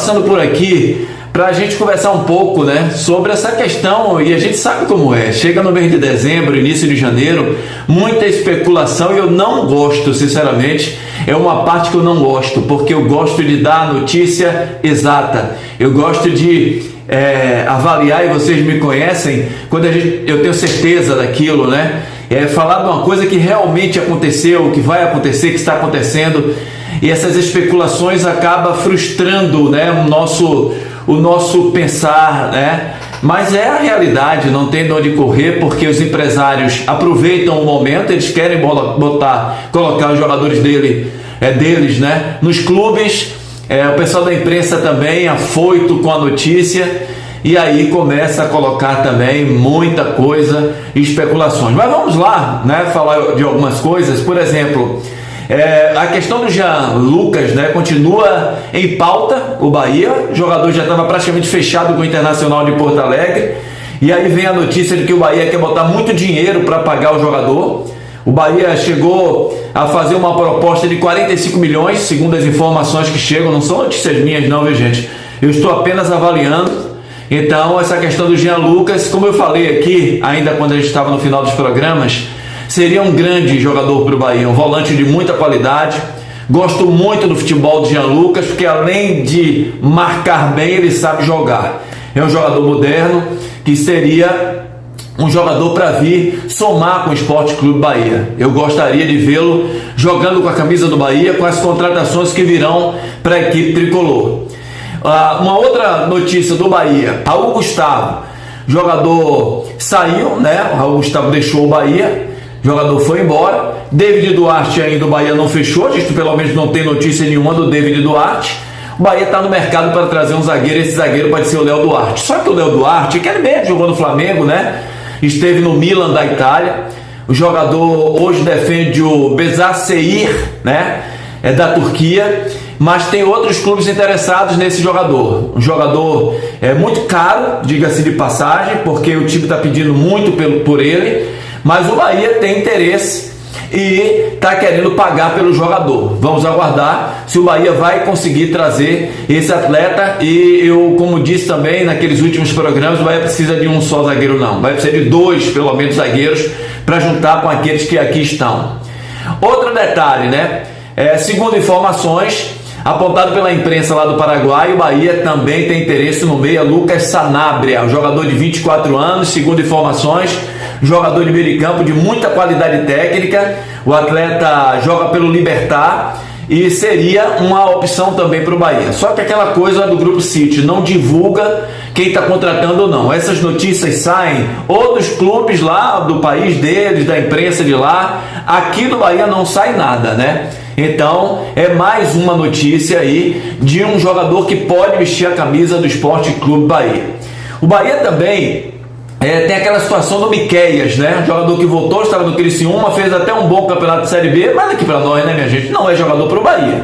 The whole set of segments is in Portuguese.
passando por aqui para a gente conversar um pouco, né, sobre essa questão, e a gente sabe como é, chega no mês de dezembro, início de janeiro, muita especulação, e eu não gosto, sinceramente, é uma parte que eu não gosto, porque eu gosto de dar a notícia exata, eu gosto de avaliar, e vocês me conhecem, quando eu tenho certeza daquilo, né, falar de uma coisa que realmente aconteceu, que vai acontecer, que está acontecendo, e essas especulações acabam frustrando, né, o nosso pensar, né? Mas é a realidade, não tem de onde correr, porque os empresários aproveitam o momento, eles querem colocar os jogadores deles, né, nos clubes, o pessoal da imprensa também afoito com a notícia, e aí começa a colocar também muita coisa e especulações. Mas vamos lá, né, falar de algumas coisas. Por exemplo, a questão do Jean Lucas, né, continua em pauta. O Bahia, o jogador já estava praticamente fechado com o Internacional de Porto Alegre, e aí vem a notícia de que o Bahia quer botar muito dinheiro para pagar o jogador. O Bahia chegou a fazer uma proposta de 45 milhões, segundo as informações que chegam, não são notícias minhas não, viu, gente? Eu estou apenas avaliando. Então, essa questão do Jean Lucas, como eu falei aqui, ainda quando a gente estava no final dos programas, seria um grande jogador para o Bahia, um volante de muita qualidade. Gosto muito do futebol do Jean Lucas, porque além de marcar bem, ele sabe jogar. É um jogador moderno, que seria um jogador para vir somar com o Esporte Clube Bahia. Eu gostaria de vê-lo jogando com a camisa do Bahia, com as contratações que virão para a equipe tricolor. Uma outra notícia do Bahia: Raul Gustavo, jogador saiu, né? O Raul Gustavo deixou o Bahia, o jogador foi embora. David Duarte ainda o Bahia não fechou, a gente pelo menos não tem notícia nenhuma do David Duarte. O Bahia está no mercado para trazer um zagueiro, esse zagueiro pode ser o Léo Duarte. Só que o Léo Duarte, que ele mesmo jogou no Flamengo, né? Esteve no Milan da Itália. O jogador hoje defende o Beşiktaş, né? É da Turquia, mas tem outros clubes interessados nesse jogador. Um jogador muito caro, diga-se de passagem, porque o time está pedindo muito por ele, mas o Bahia tem interesse e está querendo pagar pelo jogador. Vamos aguardar se o Bahia vai conseguir trazer esse atleta. E eu, como disse também naqueles últimos programas, o Bahia precisa de um só zagueiro não, vai precisar de dois, pelo menos, zagueiros para juntar com aqueles que aqui estão. Outro detalhe, né? Segundo informações apontado pela imprensa lá do Paraguai, o Bahia também tem interesse no meia Lucas Sanabria, um jogador de 24 anos, segundo informações, jogador de meio de campo de muita qualidade técnica. O atleta joga pelo Libertad e seria uma opção também para o Bahia. Só que aquela coisa do Grupo City não divulga quem está contratando ou não. Essas notícias saem ou dos clubes lá do país deles, da imprensa de lá. Aqui do Bahia não sai nada, né? Então é mais uma notícia aí de um jogador que pode vestir a camisa do Esporte Clube Bahia. O Bahia também tem aquela situação do Miqueias, né? Um jogador que voltou, estava no Criciúma, fez até um bom campeonato de Série B, mas aqui para nós, né, minha gente, não é jogador para o Bahia.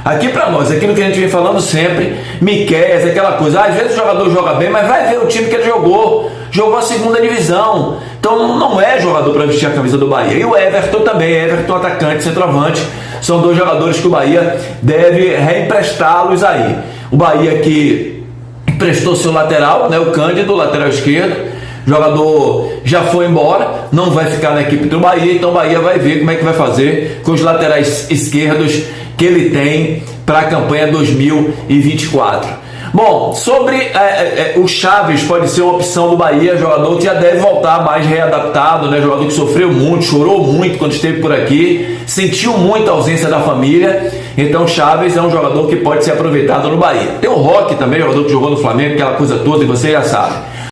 Aqui para nós, aquilo que a gente vem falando sempre, Miqueias, aquela coisa, às vezes o jogador joga bem, mas vai ver o time que ele jogou a segunda divisão, então não é jogador para vestir a camisa do Bahia. E o Everton também, Everton atacante, centroavante, são dois jogadores que o Bahia deve reemprestá-los aí. O Bahia que emprestou seu lateral, né, o Cândido, lateral esquerdo, o jogador já foi embora, não vai ficar na equipe do Bahia, então o Bahia vai ver como é que vai fazer com os laterais esquerdos que ele tem para a campanha 2024. Bom, sobre o Chaves, pode ser uma opção do Bahia, jogador que já deve voltar mais readaptado, né? Jogador que sofreu muito, chorou muito quando esteve por aqui, sentiu muito a ausência da família, então Chaves é um jogador que pode ser aproveitado no Bahia. Tem o Roque também, jogador que jogou no Flamengo, aquela coisa toda, e você já sabe.